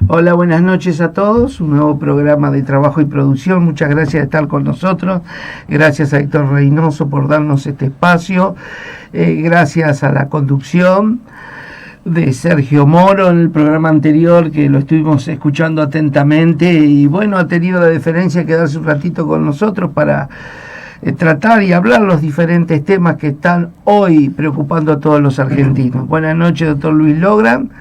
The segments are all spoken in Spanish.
Hola, buenas noches a todos. Un nuevo programa de trabajo y producción. Muchas gracias de estar con nosotros. Gracias a Héctor Reynoso por darnos este espacio. Gracias a la conducción de Sergio Moro en el programa anterior, que lo estuvimos escuchando atentamente. Y bueno, ha tenido la deferencia de quedarse un ratito con nosotros para tratar y hablar los diferentes temas que están hoy preocupando a todos los argentinos. Buenas noches, doctor Luis Logran.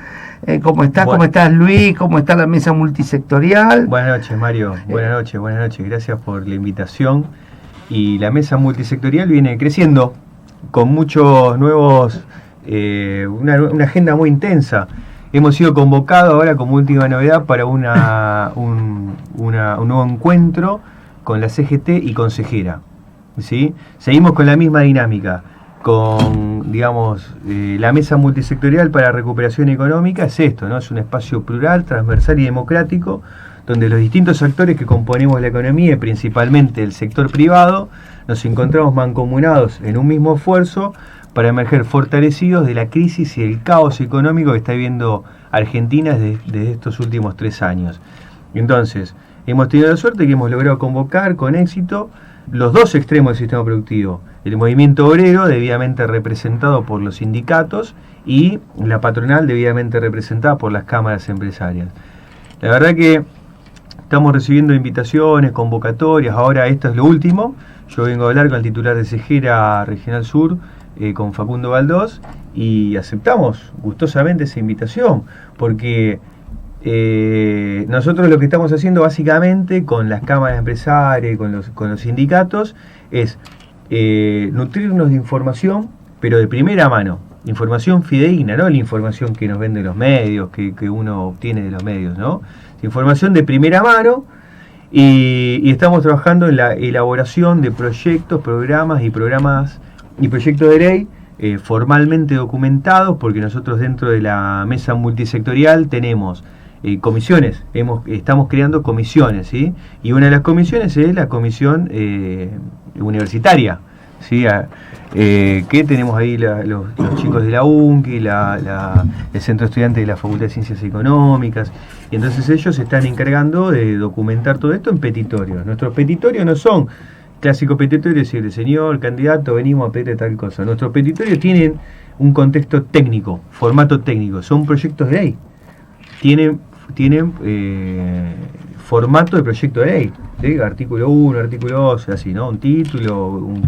¿Cómo estás? ¿Cómo estás, Luis? ¿Cómo está la mesa multisectorial? Buenas noches, Mario. Buenas noches. Gracias por la invitación. Y la mesa multisectorial viene creciendo con muchos nuevos, una agenda muy intensa. Hemos sido convocados ahora como última novedad para un nuevo encuentro con la CGT y consejera. ¿Sí? Seguimos con la misma dinámica. Con, digamos, la mesa multisectorial para recuperación económica es esto, ¿no? Es un espacio plural, transversal y democrático, donde los distintos actores que componemos la economía, y principalmente el sector privado, nos encontramos mancomunados en un mismo esfuerzo para emerger fortalecidos de la crisis y el caos económico que está viviendo Argentina desde estos últimos 3 años. Entonces, hemos tenido la suerte que hemos logrado convocar con éxito los dos extremos del sistema productivo: el movimiento obrero, debidamente representado por los sindicatos, y la patronal, debidamente representada por las cámaras empresarias. La verdad que estamos recibiendo invitaciones, convocatorias. Ahora esto es lo último. Yo vengo a hablar con el titular de Segera Regional Sur, con Facundo Baldós, y aceptamos gustosamente esa invitación, porque nosotros lo que estamos haciendo básicamente con las cámaras empresarias, con los sindicatos, es nutrirnos de información, pero de primera mano, información fidedigna, no la información que nos venden los medios, que uno obtiene de los medios, ¿no? Información de primera mano, y estamos trabajando en la elaboración de proyectos, programas y proyectos de ley formalmente documentados, porque nosotros dentro de la mesa multisectorial tenemos comisiones, estamos creando comisiones, ¿sí? Y una de las comisiones es la comisión universitaria, ¿sí? Que tenemos ahí los chicos de la UNCI, el Centro Estudiante de la Facultad de Ciencias Económicas, y entonces ellos se están encargando de documentar todo esto en petitorios. Nuestros petitorios no son clásicos petitorios, decirle, señor candidato, venimos a pedirle tal cosa. Nuestros petitorios tienen un contexto técnico, formato técnico, son proyectos de ley. Tienen formato de proyecto de ley, ¿sí? Artículo 1, artículo 2, así, ¿no? Un título, un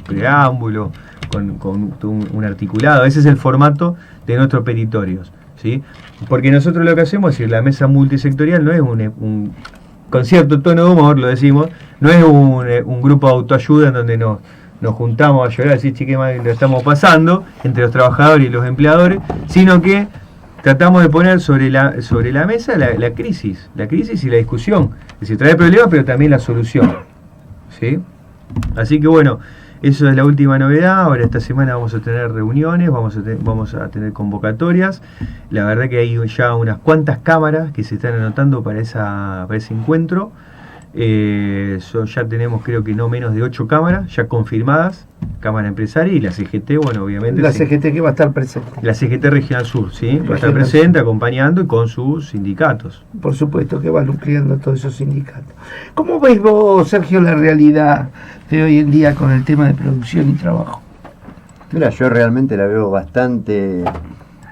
preámbulo, con un articulado. Ese es el formato de nuestros petitorios, ¿sí? Porque nosotros lo que hacemos es decir, la mesa multisectorial no es un con cierto tono de humor, lo decimos, no es un grupo de autoayuda en donde nos juntamos a llorar, así, chique, mal lo estamos pasando entre los trabajadores y los empleadores, sino que tratamos de poner sobre la mesa la crisis y la discusión. Es decir, trae problemas, pero también la solución, ¿sí? Así que bueno, eso es la última novedad. Ahora esta semana vamos a tener reuniones, vamos a tener convocatorias. La verdad que hay ya unas cuantas cámaras que se están anotando para ese encuentro. Ya tenemos, creo que no menos de 8 cámaras ya confirmadas, cámara empresaria, y la CGT, bueno, obviamente. La CGT que va a estar presente. La CGT Regional Sur, ¿sí? Va a estar presente, acompañando y con sus sindicatos. Por supuesto que va nucleando todos esos sindicatos. ¿Cómo ves vos, Sergio, la realidad de hoy en día con el tema de producción y trabajo? Mira, yo realmente la veo bastante,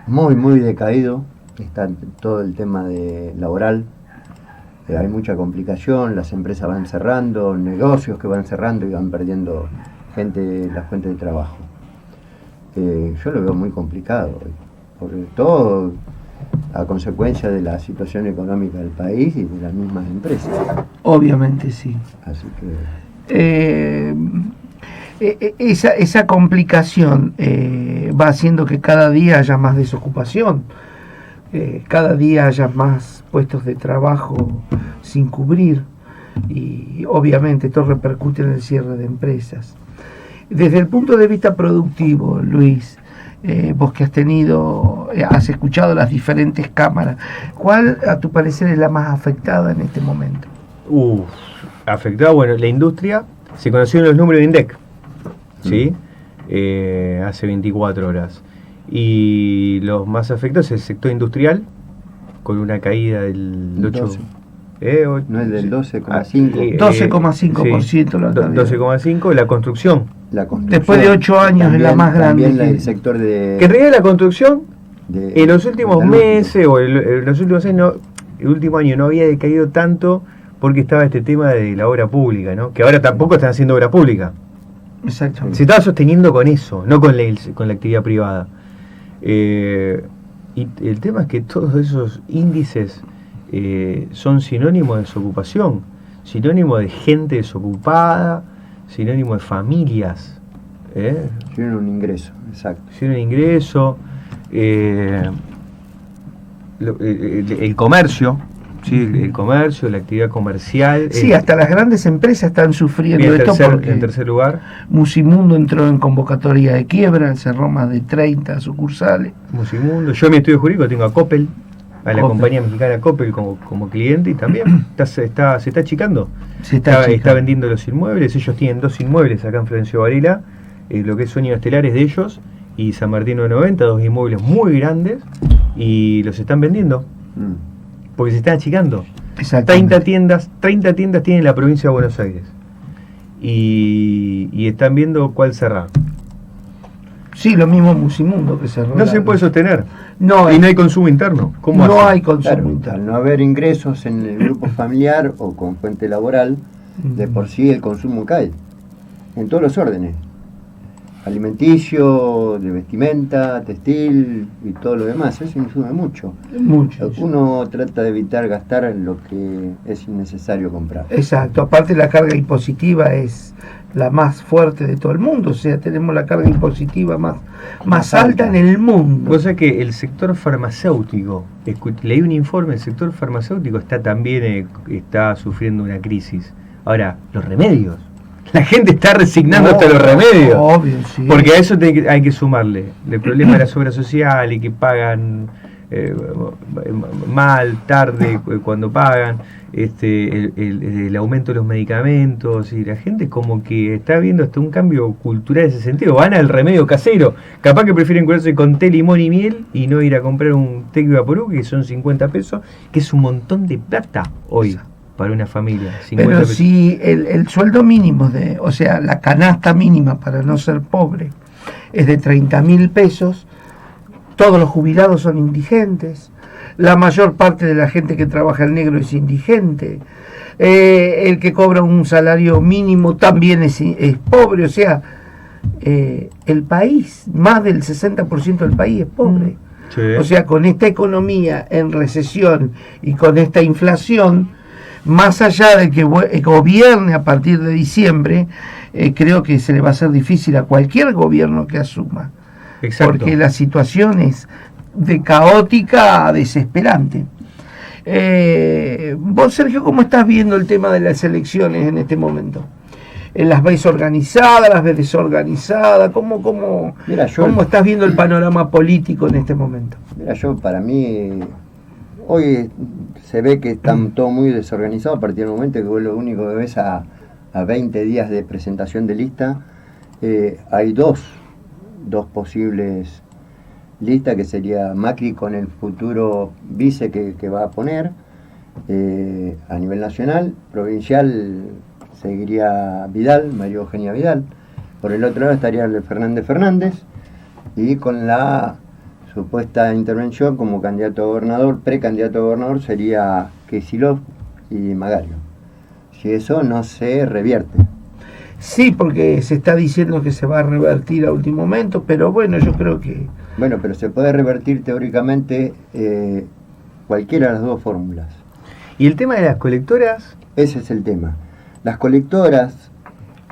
muy decaído. Está todo el tema laboral. Hay mucha complicación, las empresas van cerrando, negocios que van cerrando y van perdiendo las fuentes de trabajo. Yo lo veo muy complicado, sobre todo a consecuencia de la situación económica del país y de las mismas empresas. Obviamente sí. Así que esa complicación va haciendo que cada día haya más desocupación, cada día haya más puestos de trabajo sin cubrir, y obviamente esto repercute en el cierre de empresas. Desde el punto de vista productivo, Luis, vos que has escuchado las diferentes cámaras, ¿cuál a tu parecer es la más afectada en este momento? Afectada, bueno, la industria, se conocieron los números de INDEC, ¿sí? Hace 24 horas. Y los más afectados es el sector industrial, con una caída del 8. 12. No es del 12,5. 12,5% la caída. 12,5%, la construcción. Después de 8 años también, es la más grande. También el sector de... Que en realidad la construcción, en los últimos meses, o en los últimos años, el último año no había decaído tanto porque estaba este tema de la obra pública, ¿no? Que ahora tampoco están haciendo obra pública. Exactamente. Se estaba sosteniendo con eso, no con la actividad privada. Y el tema es que todos esos índices son sinónimo de desocupación, sinónimo de gente desocupada, sinónimo de familias. Tienen un ingreso, exacto. Tienen un ingreso, el comercio, ¿sí? El comercio, la actividad comercial. Sí, hasta las grandes empresas están sufriendo esto porque en tercer lugar, Musimundo entró en convocatoria de quiebra, cerró más de 30 sucursales. Musimundo. Yo en mi estudio jurídico tengo a Coppel, a la compañía mexicana Coppel como cliente, y también se está achicando. Está vendiendo los inmuebles. Ellos tienen 2 inmuebles acá en Florencio Varela, lo que es Sueños Estelares de ellos y San Martino de 90, 2 inmuebles muy grandes, y los están vendiendo porque se están achicando. 30 tiendas tiene la provincia de Buenos Aires y están viendo cuál cerrar. Sí, lo mismo Musimundo que cerró. No se puede sostener. Y no hay consumo interno. ¿Cómo no hace? hay consumo interno. Al no haber ingresos en el grupo familiar o con fuente laboral, de por sí el consumo cae. En todos los órdenes. Alimenticio, de vestimenta, textil y todo lo demás. Eso insume mucho. Uno trata de evitar gastar en lo que es innecesario comprar. Exacto. Aparte la carga impositiva es la más fuerte de todo el mundo. O sea, tenemos la carga impositiva más alta en el mundo. Vos sabés que el sector farmacéutico, leí un informe, el sector farmacéutico está también está sufriendo una crisis. Ahora, los remedios. La gente está resignando hasta los remedios. Obvio, sí. Porque a eso hay que sumarle el problema de las obras sociales y que pagan mal, tarde, cuando pagan, el aumento de los medicamentos, y la gente como que está viendo hasta un cambio cultural en ese sentido. Van al remedio casero. Capaz que prefieren curarse con té, limón y miel y no ir a comprar un té vaporú, que son 50 pesos, que es un montón de plata hoy. Para una familia, 50 pero pesos. Si el sueldo mínimo, o sea, la canasta mínima para no ser pobre es de 30.000 pesos, todos los jubilados son indigentes, la mayor parte de la gente que trabaja en negro es indigente, el que cobra un salario mínimo también es pobre, o sea, el país, más del 60% del país es pobre. Sí. O sea, con esta economía en recesión y con esta inflación, más allá de que gobierne a partir de diciembre, creo que se le va a hacer difícil a cualquier gobierno que asuma. Exacto. Porque la situación es de caótica a desesperante. Vos, Sergio, ¿cómo estás viendo el tema de las elecciones en este momento? ¿Las ves organizadas, las ves desorganizadas? ¿Cómo estás viendo el panorama político en este momento? Mira, para mí, hoy se ve que están todo muy desorganizado a partir del momento que vos lo único que ves a 20 días de presentación de lista. Hay dos posibles listas, que sería Macri con el futuro vice que va a poner a nivel nacional. Provincial seguiría Vidal, María Eugenia Vidal. Por el otro lado estaría el Fernández, y con la supuesta intervención como candidato a gobernador, precandidato a gobernador, sería Kicillof y Magario. Si eso no se revierte. Sí, porque se está diciendo que se va a revertir a último momento, pero bueno, yo creo que... Bueno, pero se puede revertir teóricamente cualquiera de las dos fórmulas. ¿Y el tema de las colectoras? Ese es el tema. Las colectoras,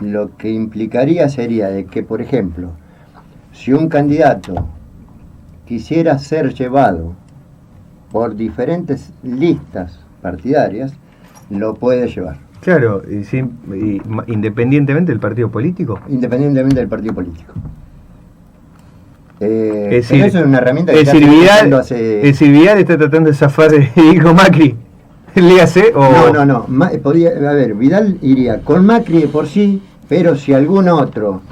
lo que implicaría sería de que, por ejemplo, si un candidato quisiera ser llevado por diferentes listas partidarias, lo puede llevar. Claro, independientemente del partido político. Independientemente del partido político. Es decir, eso es una herramienta que Vidal está tratando de zafar de hijo Macri. ¿Léase? O... No. Vidal iría con Macri de por sí, pero si algún otro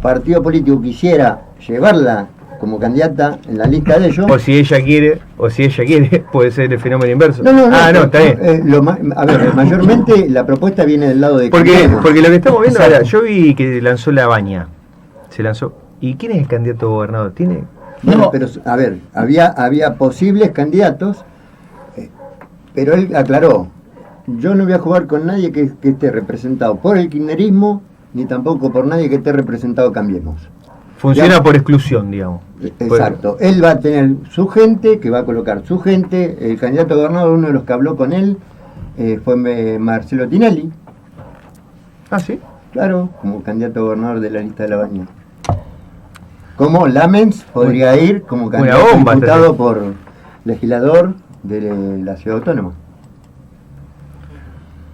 partido político quisiera llevarla como candidata en la lista de ellos. O si ella quiere, puede ser el fenómeno inverso. No, está bien. A ver, mayormente la propuesta viene del lado de Porque Cambiemos. lo que estamos viendo Exacto. ahora, yo vi que lanzó La Baña. Se lanzó. ¿Y quién es el candidato a gobernador? ¿Tiene? Bueno, No. pero a ver, había posibles candidatos, pero él aclaró, yo no voy a jugar con nadie que esté representado por el kirchnerismo, ni tampoco por nadie que esté representado Cambiemos. Funciona Ya. por exclusión, digamos. Exacto, él va a tener su gente, que va a colocar su gente, el candidato a gobernador, uno de los que habló con él, fue Marcelo Tinelli, Ah, sí. claro, como candidato a gobernador de la lista de La Baña. Como Lamens podría ir como Una candidato a bomba, diputado este. por legislador de la ciudad autónoma.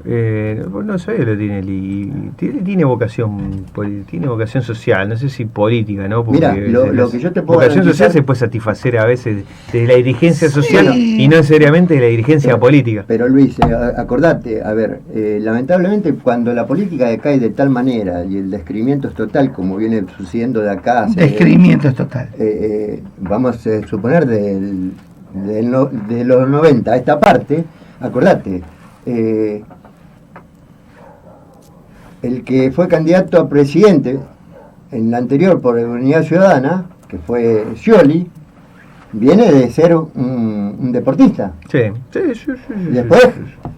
No sabía lo tiene Tinelli. Tiene vocación, tiene vocación social, no sé si política, ¿no? Porque Mira, lo que yo te puedo vocación garantizar- social se puede satisfacer a veces de la dirigencia Sí. social y no necesariamente de la dirigencia política. Pero Luis, acordate, a ver, lamentablemente cuando la política decae de tal manera y el descreimiento es total, como viene sucediendo de acá, Descreimiento es total. vamos a suponer de los 90 a esta parte, acordate, el que fue candidato a presidente en la anterior por Unidad Ciudadana, que fue Scioli, viene de ser un deportista. Sí. Y después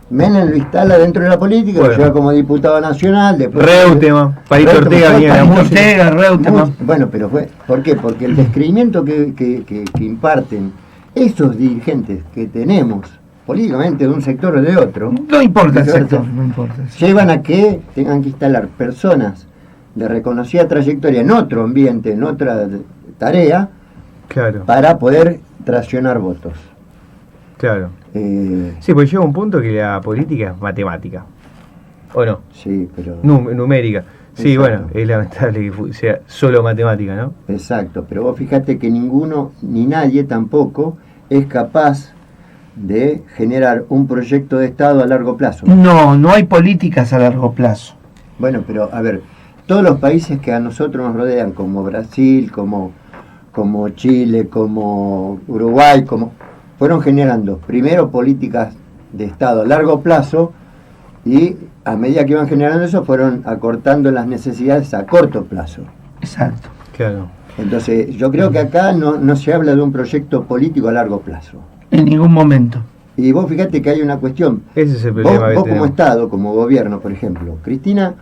Menem lo instala dentro de la política, Bueno. lo lleva como diputado nacional. Después Reutemann, Palito Reutemann Ortega fue venía de la Palito música. Ortega, Reutemann. Bueno, pero ¿por qué? Porque el descreimiento que imparten esos dirigentes que tenemos políticamente de un sector o de otro, No importa el viceversa, sector, no importa. llevan a que tengan que instalar personas de reconocida trayectoria en otro ambiente, en otra tarea, Claro, para poder traccionar votos. claro. Eh, Sí, pues llega un punto que la política es matemática. ¿O no? sí, pero... Numérica. Sí, Exacto. bueno, es lamentable que sea solo matemática, ¿no? Exacto, pero vos fíjate que ninguno, ni nadie tampoco, es capaz de generar un proyecto de Estado a largo plazo. No hay políticas a largo plazo. Bueno, pero a ver, todos los países que a nosotros nos rodean, como Brasil, como Chile, como Uruguay, fueron generando primero políticas de Estado a largo plazo y a medida que iban generando eso fueron acortando las necesidades a corto plazo. Exacto. Claro. Entonces yo creo que acá no se habla de un proyecto político a largo plazo. En ningún momento. Y vos fíjate que hay una cuestión. Ese es el Vos, problema que como tenemos. Estado, como gobierno, por ejemplo, Cristina,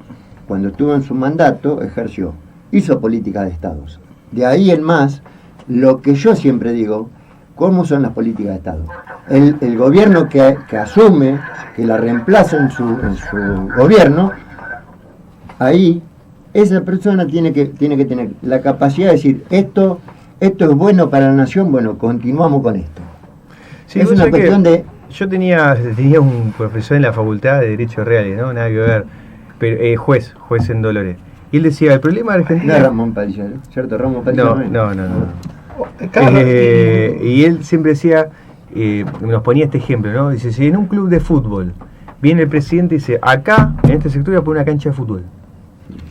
cuando estuvo en su mandato, ejerció, hizo política de Estados. De ahí en más, lo que yo siempre digo, ¿cómo son las políticas de Estado? El gobierno que asume, que la reemplaza en su gobierno, ahí esa persona tiene que tener la capacidad de decir, esto es bueno para la nación, bueno, continuamos con esto. Sí, es vos una sabés que cuestión de... Yo tenía un profesor en la Facultad de Derecho Reales, ¿no? Nada que ver. Pero, juez en Dolores. Y él decía, el problema de No Argentina... es Ramón Padilla, ¿no? ¿Cierto? Ramón Padilla No, es. no. Claro, Y él siempre decía, nos ponía este ejemplo, ¿no? Dice, si en un club de fútbol viene el presidente y dice, acá, en este sector voy a poner una cancha de fútbol.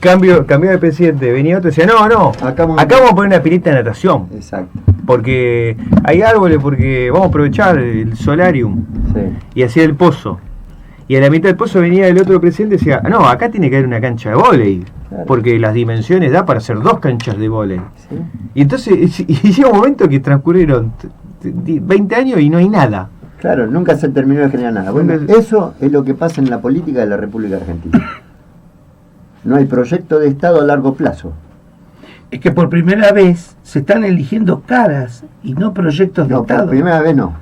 Cambio de presidente, venía otro y decía, no, acá vamos a poner una pileta de natación. Exacto. Porque hay árboles, porque vamos a aprovechar el solarium. Sí. Y hacía el pozo. Y a la mitad del pozo venía el otro presidente y decía, no, acá tiene que haber una cancha de vóley. Claro. Porque las dimensiones da para hacer 2 canchas de vóley. Sí. Y entonces, y llega un momento que transcurrieron 20 años y no hay nada. Claro, nunca se terminó de generar nada. Bueno, Nunca- eso es lo que pasa en la política de la República Argentina. No hay proyecto de Estado a largo plazo. es que por primera vez se están eligiendo caras y no proyectos de No, Estado. por primera vez no.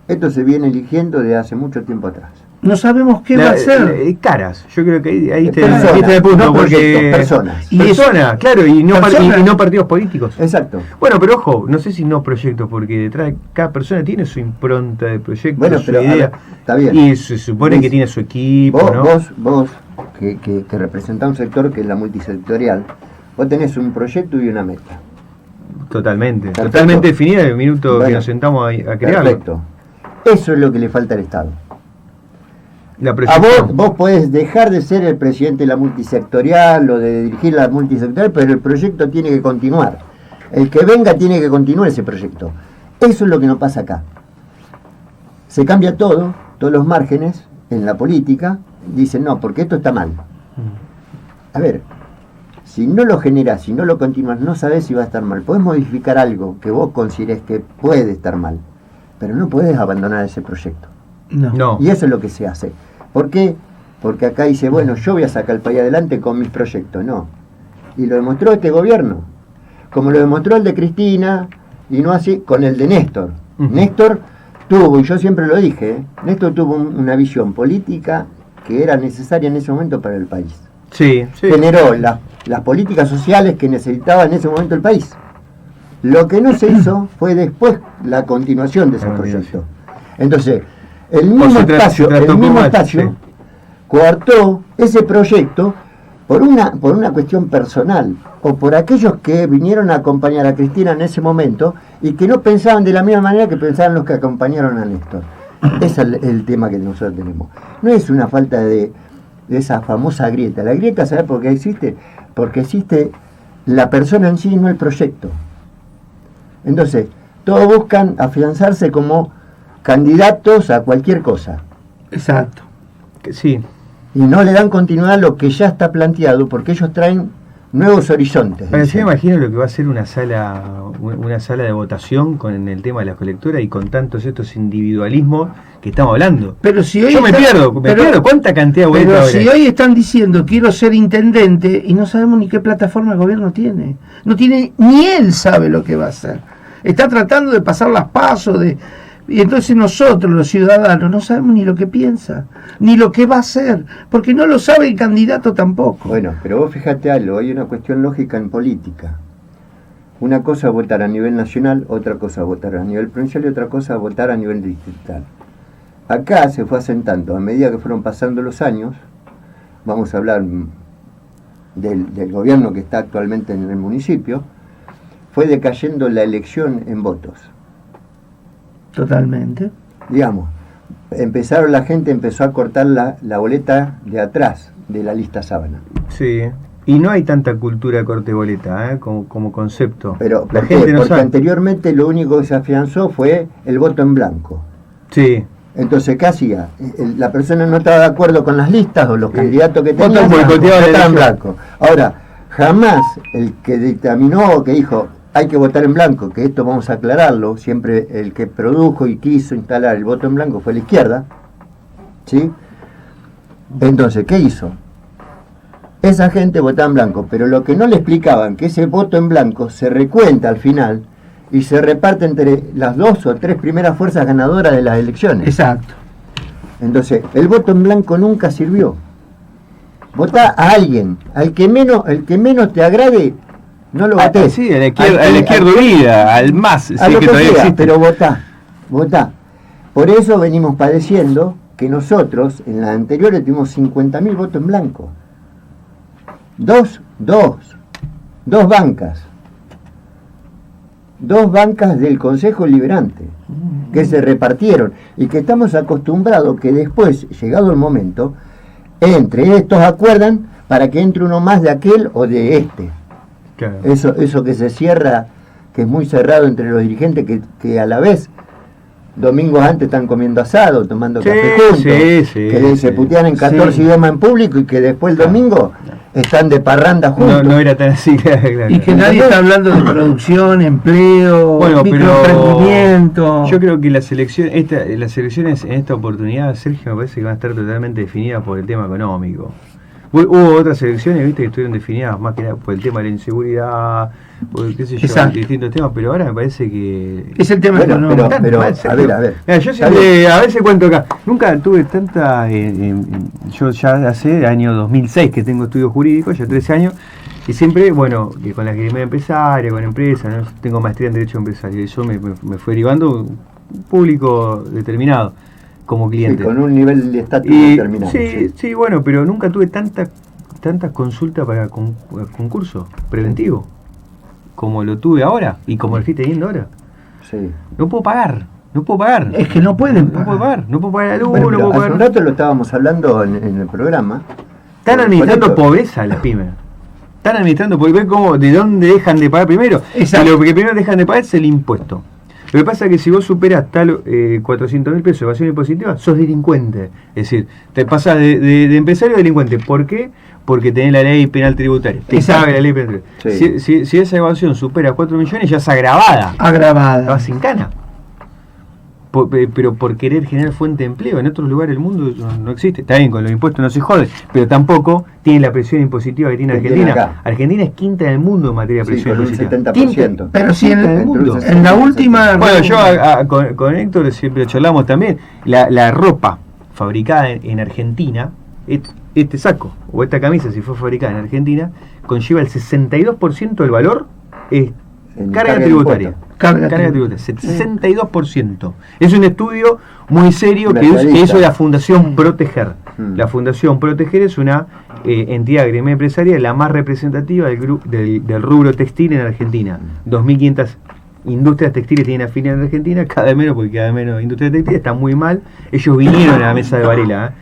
Esto se viene eligiendo desde hace mucho tiempo atrás. No sabemos qué va a ser. Caras, yo creo que ahí Personas, está el punto, no porque proyectos, personas. Y personas, claro, y no, personas. y no partidos políticos. Exacto. Bueno, pero ojo, no sé si no proyectos, porque detrás de cada persona tiene su impronta de proyecto, Bueno, su pero a idea. ver, está bien. Y se supone Luis, que tiene su equipo, Vos, ¿no? vos que representás un sector que es la multisectorial, vos tenés un proyecto y una meta. Totalmente. Perfecto. Totalmente definida en el minuto que Bueno, nos sentamos a crearlo. Perfecto. Eso es lo que le falta al Estado. La A proyección. vos podés dejar de ser el presidente de la multisectorial o de dirigir la multisectorial, pero el proyecto tiene que continuar. El que venga tiene que continuar ese proyecto. Eso es lo que no pasa acá. Se cambia todo, todos los márgenes en la política, dicen no, porque esto está mal. A ver, si no lo generás, si no lo continúas, no sabés si va a estar mal. Podés modificar algo que vos consideres que puede estar mal, pero no podés abandonar ese proyecto. No. Y eso es lo que se hace. ¿Por qué? Porque acá dice, bueno, yo voy a sacar el país adelante con mis proyectos. No. Y lo demostró este gobierno, como lo demostró el de Cristina, y no así con el de Néstor. Néstor tuvo, y yo siempre lo dije, Néstor tuvo una visión política que era necesaria en ese momento para el país. Sí. Generó las políticas sociales que necesitaba en ese momento el país. Lo que no se hizo fue después la continuación de ese proyecto. Entonces, el mismo espacio coartó ese proyecto por una cuestión personal, o por aquellos que vinieron a acompañar a Cristina en ese momento y que no pensaban de la misma manera que pensaban los que acompañaron a Néstor. Ese es el tema que nosotros tenemos. No es una falta de esa famosa grieta. La grieta, ¿sabes por qué existe? Porque existe la persona en sí, no el proyecto. Entonces, todos buscan afianzarse como candidatos a cualquier cosa. Exacto. Sí. Y no le dan continuidad a lo que ya está planteado, porque ellos traen nuevos horizontes. Bueno, yo me imagino lo que va a ser una sala de votación con el tema de la colectora y con tantos estos individualismos que estamos hablando. Pero si hoy yo me pierdo cuánta cantidad de pero vueltas. Si hoy están diciendo quiero ser intendente y no sabemos ni qué plataforma el gobierno tiene. No tiene, ni él sabe lo que va a hacer. Está tratando de pasar las pasos y entonces nosotros, los ciudadanos, no sabemos ni lo que piensa, ni lo que va a hacer, porque no lo sabe el candidato tampoco. Bueno, pero vos fíjate algo, hay una cuestión lógica en política. Una cosa es votar a nivel nacional, otra cosa es votar a nivel provincial y otra cosa es votar a nivel distrital. Acá se fue asentando, a medida que fueron pasando los años, vamos a hablar del gobierno que está actualmente en el municipio, fue decayendo la elección en votos. Totalmente. Digamos, la gente empezó a cortar la boleta de atrás de la lista sábana. Sí, y no hay tanta cultura de corte boleta, como concepto. Pero la gente no porque sabe. Anteriormente lo único que se afianzó fue el voto en blanco. Sí. Entonces, ¿qué hacía? La persona no estaba de acuerdo con las listas o los candidatos que tenían, votaba en blanco. Ahora, jamás el que dictaminó o que dijo hay que votar en blanco, que esto vamos a aclararlo, siempre el que produjo y quiso instalar el voto en blanco fue la izquierda, ¿sí? Entonces, ¿qué hizo? Esa gente votaba en blanco, pero lo que no le explicaban, que ese voto en blanco se recuenta al final y se reparte entre las 2 o 3 primeras fuerzas ganadoras de las elecciones. Exacto. Entonces, el voto en blanco nunca sirvió. Votá a alguien, al que menos te agrade, no lo votés. Sí, a la izquierda unida, al MAS, sí, a lo que que todavía sea, existe. pero votá. Por eso venimos padeciendo que nosotros, en las anteriores, tuvimos 50.000 votos en blanco. Dos bancas. 2 bancas del Consejo Liberante, que se repartieron, y que estamos acostumbrados que después, llegado el momento, entre estos acuerdan para que entre uno más de aquel o de este. Claro. Eso que se cierra, que es muy cerrado entre los dirigentes, que a la vez domingos antes están comiendo asado, tomando café juntos, que se putean en 14 idiomas en público y que después el domingo están de parranda juntos. No era tan así, claro. Y que nadie está hablando de producción, empleo, microemprendimiento. Yo creo que las elecciones en esta oportunidad, Sergio, me parece que van a estar totalmente definidas por el tema económico. Hubo otras elecciones, viste, que estuvieron definidas más que nada por el tema de la inseguridad, por qué sé yo, distintos temas, pero ahora me parece que es el tema económico. Pero a ver. Mira, yo siempre, a veces cuento acá, nunca tuve tanta, yo ya hace año 2006 que tengo estudios jurídicos, ya 13 años, y siempre, bueno, que con la academia empresaria, con empresas, ¿no? Tengo maestría en Derecho Empresarial, y yo me fui derivando un público determinado como cliente. Sí, con un nivel de estatus determinado. Sí, bueno, pero nunca tuve tantas consultas para concurso preventivo como lo tuve ahora y como lo estoy teniendo ahora. Sí. No puedo pagar. Es que no pueden pagar. No puedo pagar la luz, bueno, no puedo pagar. Hace un rato lo estábamos hablando en el programa. Están administrando pobreza las pymes. Están administrando, porque ven cómo, de dónde dejan de pagar primero. Exacto. Y lo que primero dejan de pagar es el impuesto. Lo que pasa es que si vos superás 400.000 pesos de evasión impositiva, sos delincuente. Es decir, te pasás de empresario a delincuente. ¿Por qué? Porque tenés la ley penal tributaria. Te sabe la ley penal tributaria. Sí. Si esa evasión supera 4 millones, ya es agravada. Agravada. Vas sin cana. Pero por querer generar fuente de empleo. En otros lugares del mundo no existe. Está bien, con los impuestos no se jode, pero tampoco tiene la presión impositiva que tiene Argentina. Argentina es quinta en el mundo en materia de presión con un impositiva. 70%. Pero si Quinta en el mundo. en la última... Bueno, yo con Héctor siempre charlamos también. La ropa fabricada en Argentina, este saco o esta camisa, si fue fabricada en Argentina, conlleva el 62% del valor es carga tributaria. Carga tributaria, 62%. Es un estudio muy serio que hizo la Fundación Proteger. La Fundación Proteger es una entidad gremial empresaria la más representativa del rubro textil en Argentina. 2.500 industrias textiles tienen afiliadas en Argentina, cada vez menos, porque cada vez menos industrias textiles, está muy mal. Ellos vinieron a la mesa de Varela.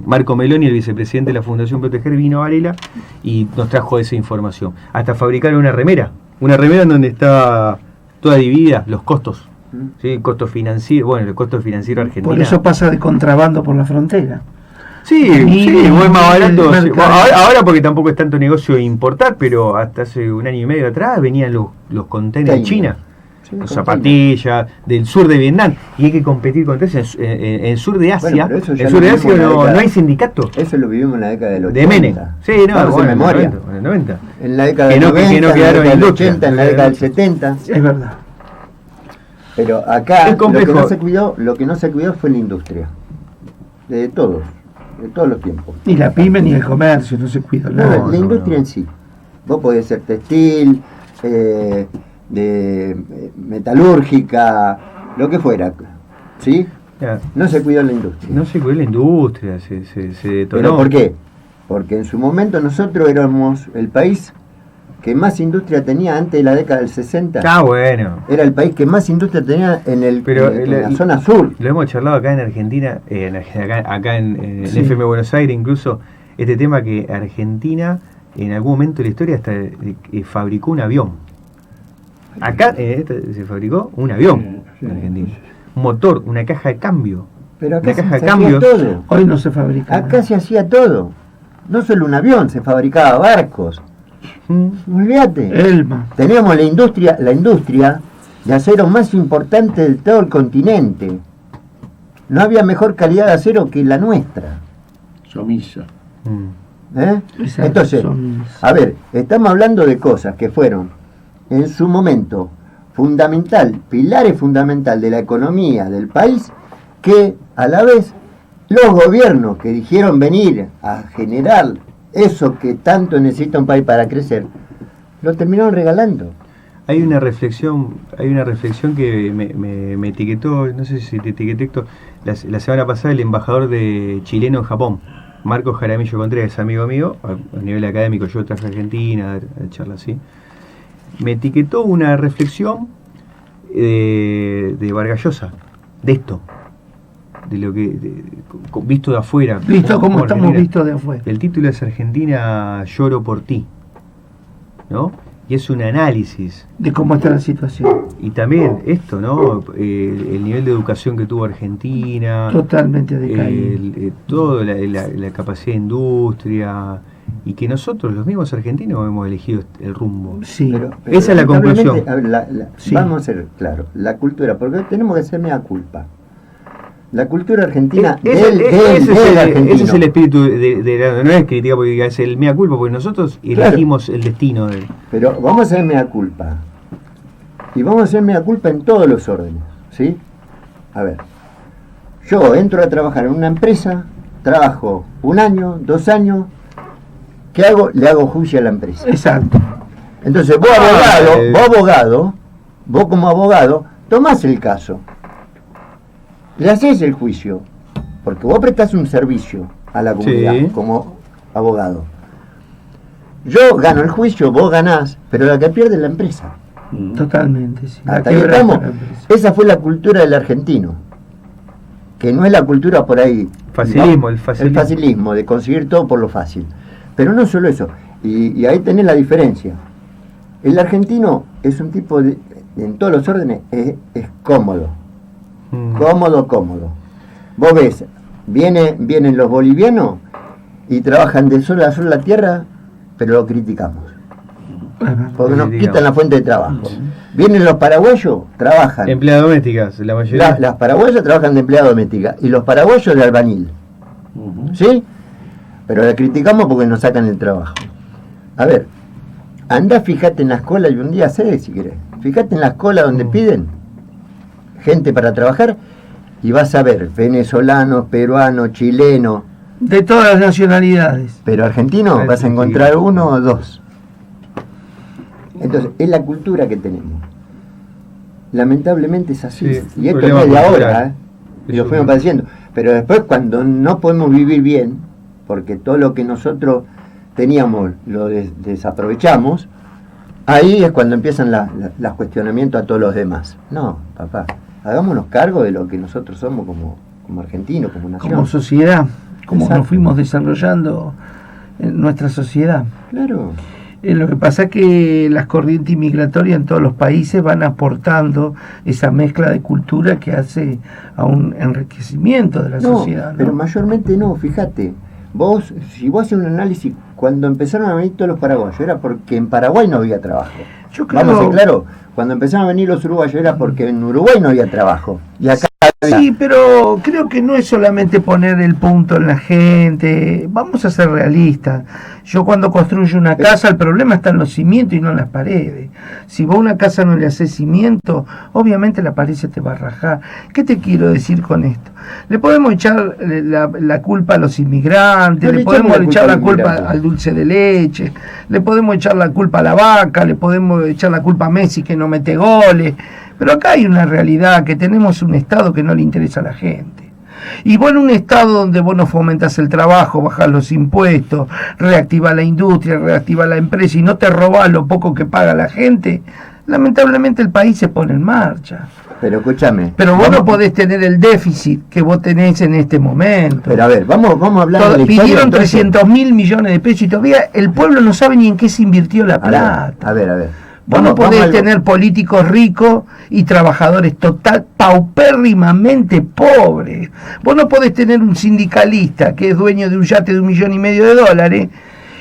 Marco Meloni, el vicepresidente de la Fundación Proteger, vino a Varela y nos trajo esa información. Hasta fabricar una remera en donde está toda dividida los costos, ¿sí? Costo financiero, bueno, el costo financiero argentino. Por eso pasa de contrabando por la frontera. Sí, es más barato. Ahora porque tampoco es tanto negocio importar, pero hasta hace un año y medio atrás venían los containers de China. Los zapatillas del sur de Vietnam, y hay que competir contra eso. En el sur de Asia, no hay sindicato. Eso lo vivimos en la década del 80. De Menem. Sí, bueno, en el 90. En la década del 90, en la década del 80, en la década del 70. Es verdad. Pero acá lo que no se cuidó fue la industria. De todos los tiempos. Ni la pyme ni el comercio, no se cuida nada. La industria en sí. Vos podés ser textil, de metalúrgica, lo que fuera, ¿sí? No se cuidó la industria. No se cuidó la industria, se detonó. ¿Pero por qué? Porque en su momento nosotros éramos el país que más industria tenía antes de la década del 60. Bueno. Era el país que más industria tenía en la zona sur. Lo hemos charlado acá en Argentina, acá en FM Buenos Aires, incluso este tema que Argentina en algún momento de la historia hasta fabricó un avión. Acá se fabricó un avión en Argentina, un motor, una caja de cambio. Pero acá una caja se de cambio. hacía todo. Hoy no se fabrica. Acá se hacía todo. No solo un avión, se fabricaba barcos. Olvídate. Elma. Teníamos la industria de acero más importante de todo el continente. No había mejor calidad de acero que la nuestra. Somisa. Entonces, a ver, estamos hablando de cosas que fueron en su momento pilares fundamental de la economía del país, que a la vez los gobiernos que dijeron venir a generar eso que tanto necesita un país para crecer, lo terminaron regalando. Hay una reflexión que me etiquetó, no sé si te etiqueté, la semana pasada, el embajador chileno en Japón, Marcos Jaramillo Contreras, amigo mío, a nivel académico. Yo traje a Argentina a charla así. Me etiquetó una reflexión de Vargas Llosa, de esto, de lo que visto de afuera, visto como estamos vistos de afuera. El título es Argentina, lloro por ti, ¿no? Y es un análisis de cómo está la situación. Y también esto, ¿no? El nivel de educación que tuvo Argentina, totalmente decaído, todo la capacidad de industria, y que nosotros, los mismos argentinos, hemos elegido el rumbo. Sí. Pero esa es la conclusión. A ver, sí. Vamos a ser claros, la cultura, porque tenemos que hacer mea culpa. La cultura argentina ese es el espíritu no es crítica porque es el mea culpa, porque nosotros elegimos el destino de él. Pero vamos a hacer mea culpa. Y vamos a hacer mea culpa en todos los órdenes, ¿sí? A ver, yo entro a trabajar en una empresa, trabajo 1 año, 2 años, ¿qué hago? Le hago juicio a la empresa. Exacto. Entonces vos como abogado, tomás el caso. Le haces el juicio, porque vos prestás un servicio a la comunidad como abogado. Yo gano el juicio, vos ganás, pero la que pierde es la empresa. Totalmente, sí. Hasta ahí estamos. Esa fue la cultura del argentino, que no es la cultura por ahí. Facilismo, ¿no? El facilismo de conseguir todo por lo fácil. Pero no solo eso, Y ahí tenés la diferencia. El argentino es un tipo en todos los órdenes, es cómodo. Cómodo. Vos ves, vienen los bolivianos y trabajan de sol a sol la tierra, pero lo criticamos. Porque nos quitan la fuente de trabajo. Vienen los paraguayos, trabajan. Empleadas domésticas, la mayoría. Las paraguayas trabajan de empleada doméstica y los paraguayos de albañil. ¿Sí? Pero la criticamos porque nos sacan el trabajo. A ver, anda, fíjate en las colas y un día sé si querés. Fíjate en las colas donde piden gente para trabajar y vas a ver venezolanos, peruanos, chilenos. De todas las nacionalidades. Pero argentinos vas a encontrar uno o dos. Entonces, es la cultura que tenemos. Lamentablemente es así. Sí, y esto no es de ahora, y lo fuimos padeciendo. Pero después, cuando no podemos vivir bien, porque todo lo que nosotros teníamos lo desaprovechamos, ahí es cuando empiezan los cuestionamientos a todos los demás. No, papá, hagámonos cargo de lo que nosotros somos como argentinos, como nación. Como sociedad, como Exacto. nos fuimos desarrollando en nuestra sociedad. Claro. Lo que pasa es que las corrientes migratorias en todos los países van aportando esa mezcla de cultura que hace a un enriquecimiento de la sociedad, ¿no? Pero mayormente no, fíjate. Si vos haces un análisis, cuando empezaron a venir todos los paraguayos, era porque en Paraguay no había trabajo. Yo creo... Vamos a ser claro, cuando empezaron a venir los uruguayos era porque en Uruguay no había trabajo. Y acá Sí, pero creo que no es solamente poner el punto en la gente. Vamos a ser realistas. Yo cuando construyo una casa, el problema está en los cimientos y no en las paredes. Si vos a una casa no le haces cimiento, obviamente la pared se te va a rajar. ¿Qué te quiero decir con esto? Le podemos echar la culpa a los inmigrantes, No le podemos echar la culpa inmigrantes. al dulce de leche, le podemos echar la culpa a la vaca, le podemos echar la culpa a Messi que no mete goles. Pero acá hay una realidad, que tenemos un Estado que no le interesa a la gente. Y vos en un Estado donde vos no fomentas el trabajo, bajás los impuestos, reactivás la industria, reactivás la empresa y no te robás lo poco que paga la gente, lamentablemente el país se pone en marcha. Pero escúchame. Pero vos no podés tener el déficit que vos tenés en este momento. Pero a ver, vamos a hablar de la historia. Pidieron entonces. 300.000 millones de pesos y todavía el pueblo no sabe ni en qué se invirtió la plata. A ver. Vos no podés vamos tener políticos ricos y trabajadores paupérrimamente pobres. Vos no podés tener un sindicalista que es dueño de un yate de $1,5 millones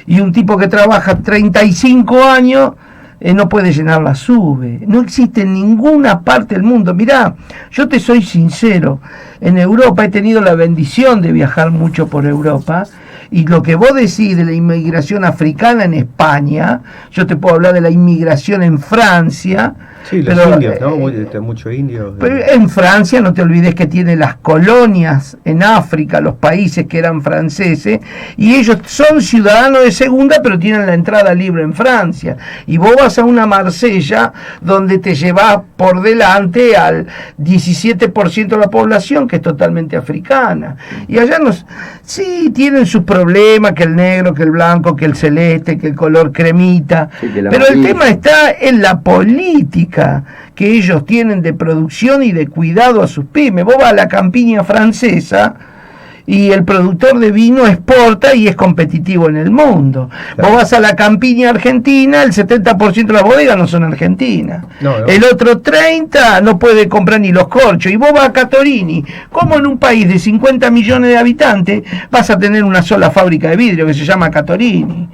y un tipo que trabaja 35 años no puede llenar la SUBE. No existe en ninguna parte del mundo. Mirá, yo te soy sincero, en Europa he tenido la bendición de viajar mucho por Europa. Y lo que vos decís de la inmigración africana en España, yo te puedo hablar de la inmigración en Francia. Sí, los pero, indios, ¿no? Muchos indios. Pero en Francia, no te olvides que tiene las colonias en África, los países que eran franceses, y ellos son ciudadanos de segunda, pero tienen la entrada libre en Francia. Y vos vas a una Marsella donde te llevas por delante al 17% de la población, que es totalmente africana. Y allá sí tienen sus problemas, que el negro, que el blanco, que el celeste, que el color cremita, Sí, que la pero el amarilla. tema está en la política que ellos tienen de producción y de cuidado a sus pymes. Vos vas a la campiña francesa y el productor de vino exporta y es competitivo en el mundo. Claro. Vos vas a la campiña argentina, el 70% de las bodegas no son argentinas. No. El otro 30% no puede comprar ni los corchos. Y vos vas a Catorini. ¿Cómo en un país de 50 millones de habitantes vas a tener una sola fábrica de vidrio que se llama Catorini?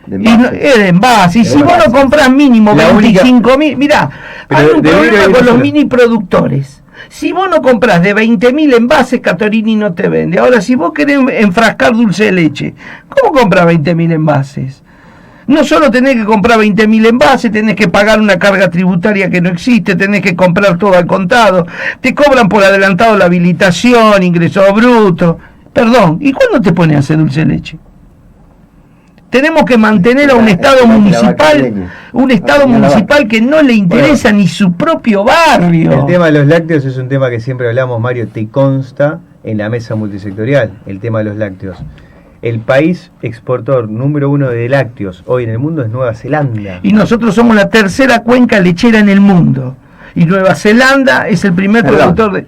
De Y no, es de envase. Y De si vos envase. no compras mínimo La 25.000, mirá, Pero hay un de vidrio problema hay con una los sola. mini productores. Si vos no compras de 20.000 envases, Catorini no te vende. Ahora, si vos querés enfrascar dulce de leche, ¿cómo compras 20.000 envases? No solo tenés que comprar 20.000 envases, tenés que pagar una carga tributaria que no existe, tenés que comprar todo al contado, te cobran por adelantado la habilitación, ingreso bruto. Perdón, ¿y cuándo te pones a hacer dulce de leche? Tenemos que mantener a un Estado municipal que no le interesa ni su propio barrio. El tema de los lácteos es un tema que siempre hablamos, Mario, te consta en la mesa multisectorial, el tema de los lácteos. El país exportador número 1 de lácteos hoy en el mundo es Nueva Zelanda. Y nosotros somos la tercera cuenca lechera en el mundo. Y Nueva Zelanda es el primer productor de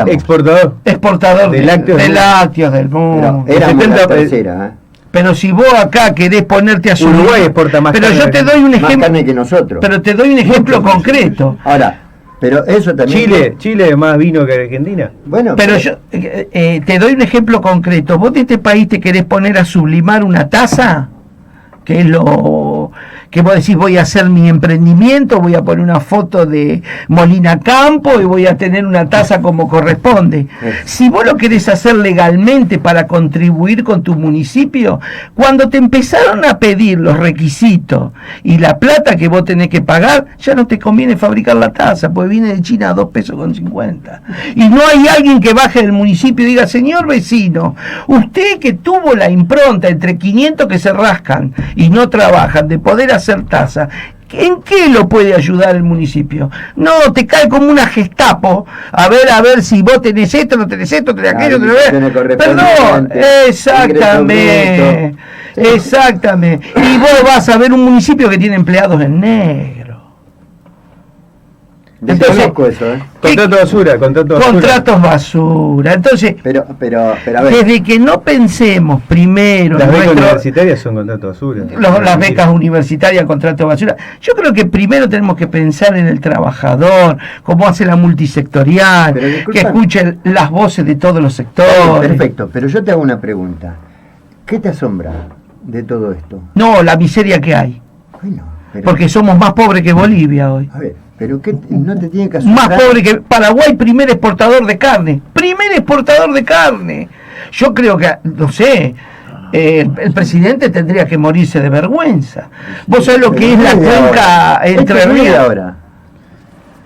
Exportador exportador de lácteos de lácteos del mundo. Éramos la 70 tercera, Pero si vos acá querés ponerte a subir... Uruguay exporta más pero carne, yo te doy un Más ejemplo... carne que nosotros. Pero te doy un ejemplo concreto. Ahora, pero eso también... Chile es más vino que Argentina. Bueno, Pero yo te doy un ejemplo concreto. ¿Vos de este país te querés poner a sublimar una taza? Que es lo que vos decís, voy a hacer mi emprendimiento, voy a poner una foto de Molina Campo y voy a tener una taza como corresponde. Si vos lo querés hacer legalmente para contribuir con tu municipio, cuando te empezaron a pedir los requisitos y la plata que vos tenés que pagar, ya no te conviene fabricar la taza, porque viene de China a 2,50 pesos. Y no hay alguien que baje del municipio y diga, señor vecino, usted que tuvo la impronta entre 500 que se rascan y no trabajan de poder hacer taza, ¿en qué lo puede ayudar el municipio? No, te cae como una Gestapo, a ver si vos tenés esto, no tenés esto, tenés aquello, perdón, exactamente, exactamente. Y vos vas a ver un municipio que tiene empleados en negro. Desconozco eso, Contratos basura. Entonces, pero a ver. Desde que no pensemos primero las becas universitarias son contratos basura. Las becas universitarias, contratos basura. Yo creo que primero tenemos que pensar en el trabajador, cómo hace la multisectorial, que escuche las voces de todos los sectores. Perfecto, pero yo te hago una pregunta. ¿Qué te asombra de todo esto? No, la miseria que hay. Bueno, porque somos más pobres que Bolivia hoy. A ver, pero ¿qué no te tiene que asombrar? Más pobre que Paraguay, primer exportador de carne. Primer exportador de carne. Yo creo que, no sé, el presidente tendría que morirse de vergüenza. Vos sabés lo que es la cuenca entre ríos. Ahora.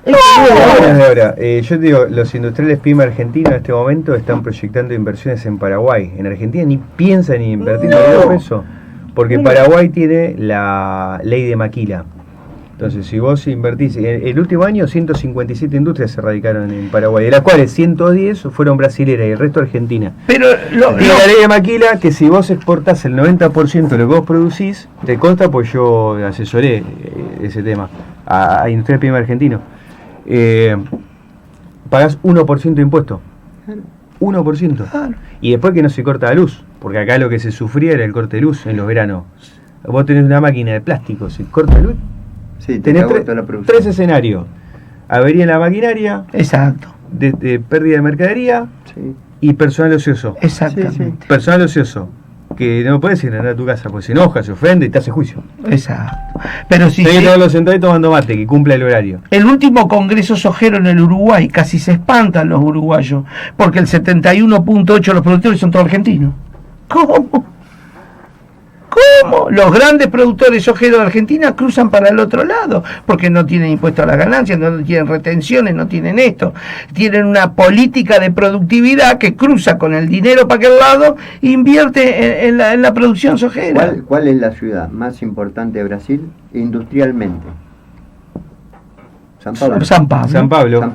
Yo te digo, los industriales PYME argentinos en este momento están proyectando inversiones en Paraguay. En Argentina ni piensan ni invertir ni peso, porque Paraguay tiene la ley de maquila. Entonces, si vos invertís, el último año 157 industrias se radicaron en Paraguay, de las cuales 110 fueron brasileras y el resto argentina. Pero tiene la ley de maquila que si vos exportás el 90% de lo que vos producís, te consta, pues yo asesoré ese tema a Industrial PYME argentino. Pagás 1% de impuesto. 1%. Y después que no se corta la luz, porque acá lo que se sufría era el corte de luz en los veranos. Vos tenés una máquina de plástico, se corta la luz. Sí, tenés tres escenarios: avería en la maquinaria, exacto, de pérdida de mercadería, sí, y personal ocioso. Exactamente. Sí. Personal ocioso, que no puedes ir a tu casa, pues se enoja, se ofende y te hace juicio. Exacto. Pero si todos los sentados tomando mate, que cumpla el horario. El último congreso sojero en el Uruguay, casi se espantan los uruguayos, porque el 71.8% de los productores son todos argentinos. ¿Cómo? Los grandes productores sojeros de Argentina cruzan para el otro lado, porque no tienen impuesto a las ganancias, no tienen retenciones, no tienen esto. Tienen una política de productividad que cruza con el dinero para aquel lado e invierte en la producción sojera. ¿Cuál es la ciudad más importante de Brasil industrialmente? San Pablo.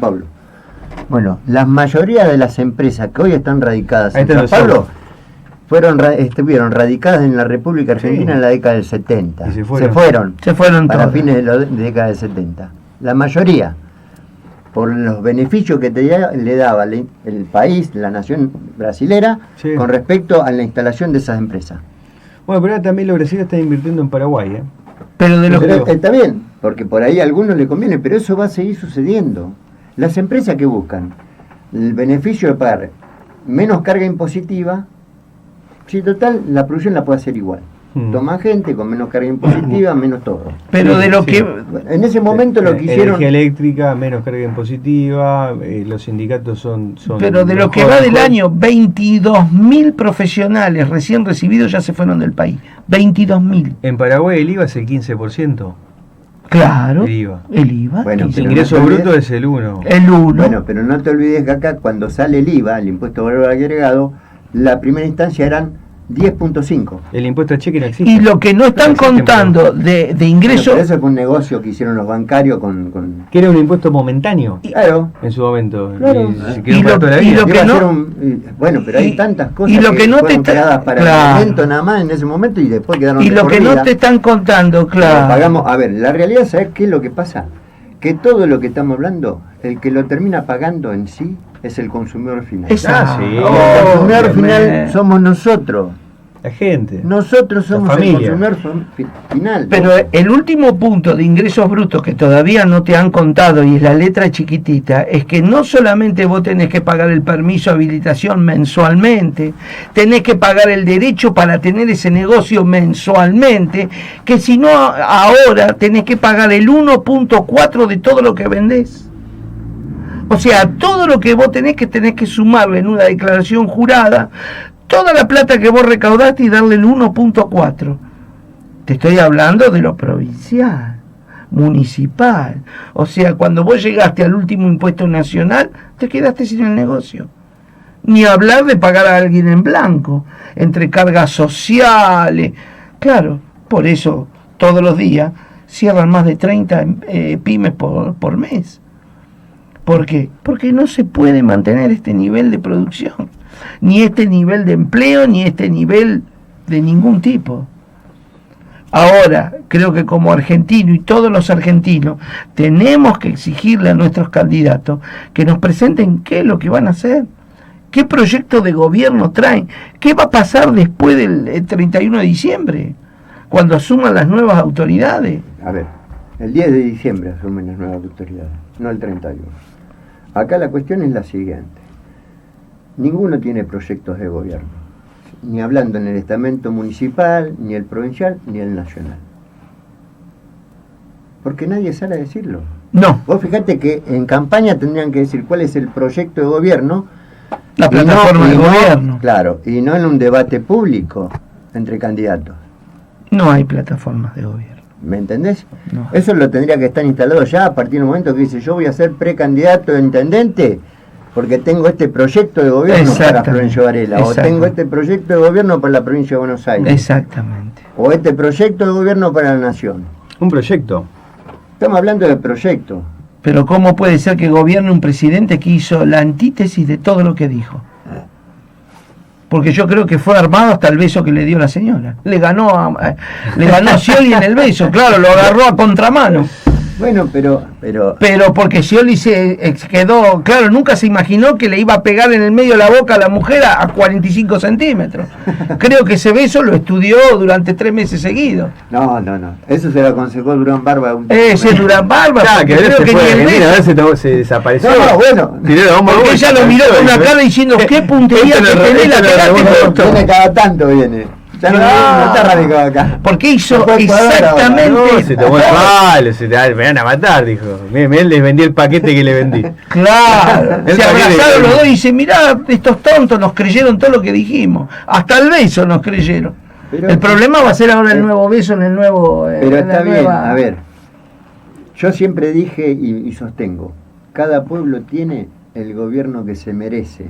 Bueno, la mayoría de las empresas que hoy están radicadas en San Pablo estuvieron radicadas en la República Argentina en la década del 70. Y se fueron para todas. fines de la década del 70. La mayoría, por los beneficios que le daba el país, la nación brasilera, con respecto a la instalación de esas empresas. Bueno, pero ahora también los brasileños están invirtiendo en Paraguay, ¿eh? Pero está bien, porque por ahí a algunos le conviene, pero eso va a seguir sucediendo. Las empresas que buscan el beneficio de pagar menos carga impositiva, si total, la producción la puede hacer igual. Toma gente con menos carga impositiva, menos todo. Pero de lo que... En ese momento lo que hicieron... Energía eléctrica, menos carga impositiva, los sindicatos son pero de lo que va del año, 22.000 profesionales recién recibidos ya se fueron del país. 22.000. En Paraguay el IVA es el 15%. Claro, el IVA. Bueno, el ingreso bruto es el 1. El 1. Bueno, pero no te olvides que acá cuando sale el IVA, el impuesto de valor agregado, la primera instancia eran 10.5. El impuesto al cheque no existe. Y lo que no están contando de ingresos... Bueno, eso es un negocio que hicieron los bancarios con... Que era un impuesto momentáneo. Claro. En su momento. Claro. Y lo que no... Bueno, pero hay tantas cosas y lo que no fueron te creadas para el momento nada más en ese momento y después quedaron y lo que no te están contando, claro. Pagamos, a ver, la realidad, ¿sabes qué es lo que pasa? Que todo lo que estamos hablando, el que lo termina pagando en sí es el consumidor final. Sí. El consumidor final somos nosotros. La gente. Nosotros somos el familia. consumidor final. Pero el último punto de ingresos brutos que todavía no te han contado, y es la letra chiquitita, es que no solamente vos tenés que pagar el permiso de habilitación mensualmente, tenés que pagar el derecho para tener ese negocio mensualmente, que si no ahora tenés que pagar el 1.4 de todo lo que vendés. O sea, todo lo que vos tenés que sumarle en una declaración jurada, toda la plata que vos recaudaste y darle el 1.4. Te estoy hablando de lo provincial, municipal. O sea, cuando vos llegaste al último impuesto nacional, te quedaste sin el negocio. Ni hablar de pagar a alguien en blanco, entre cargas sociales. Claro, por eso todos los días cierran más de 30 pymes por mes. ¿Por qué? Porque no se puede mantener este nivel de producción, ni este nivel de empleo, ni este nivel de ningún tipo. Ahora, creo que como argentino y todos los argentinos tenemos que exigirle a nuestros candidatos que nos presenten qué es lo que van a hacer, qué proyecto de gobierno traen, qué va a pasar después del 31 de diciembre, cuando asuman las nuevas autoridades. A ver, el 10 de diciembre asumen las nuevas autoridades, no el 31. Acá la cuestión es la siguiente. Ninguno tiene proyectos de gobierno, ni hablando en el estamento municipal, ni el provincial, ni el nacional. Porque nadie sale a decirlo. No. Vos fijate que en campaña tendrían que decir cuál es el proyecto de gobierno. La plataforma de gobierno. Claro, y no en un debate público entre candidatos. No hay plataformas de gobierno. ¿Me entendés? No. Eso lo tendría que estar instalado ya a partir del momento que dice yo voy a ser precandidato a intendente porque tengo este proyecto de gobierno para Florencio Varela, o tengo este proyecto de gobierno para la provincia de Buenos Aires. Exactamente. O este proyecto de gobierno para la nación. Un proyecto. Estamos hablando de proyecto. Pero ¿cómo puede ser que gobierne un presidente que hizo la antítesis de todo lo que dijo? Porque yo creo que fue armado hasta el beso que le dio la señora. Le ganó a Scioli en el beso, claro, lo agarró a contramano. Bueno, pero porque Scioli se quedó, claro, nunca se imaginó que le iba a pegar en el medio de la boca a la mujer a 45 centímetros. Creo que ese beso lo estudió durante 3 meses seguidos. No. Eso se lo aconsejó Durán Barba. Ese Durán Barba, que creo que ni el beso. se desapareció. No, bueno. Porque ella lo miró con una cara diciendo, qué puntería que tenés, la pegaste justo. Viene cada tanto, viene. Ya no está radicado acá. Porque hizo exactamente. No, se tomó el palo, me van a matar, dijo. Miren, les vendí el paquete que le vendí. Claro, se abrazaron los dos y dicen, mirá, estos tontos nos creyeron todo lo que dijimos. Hasta el beso nos creyeron. Pero, el problema va a ser ahora el nuevo beso en el nuevo. Pero está bien, a ver. Yo siempre dije y sostengo: cada pueblo tiene el gobierno que se merece.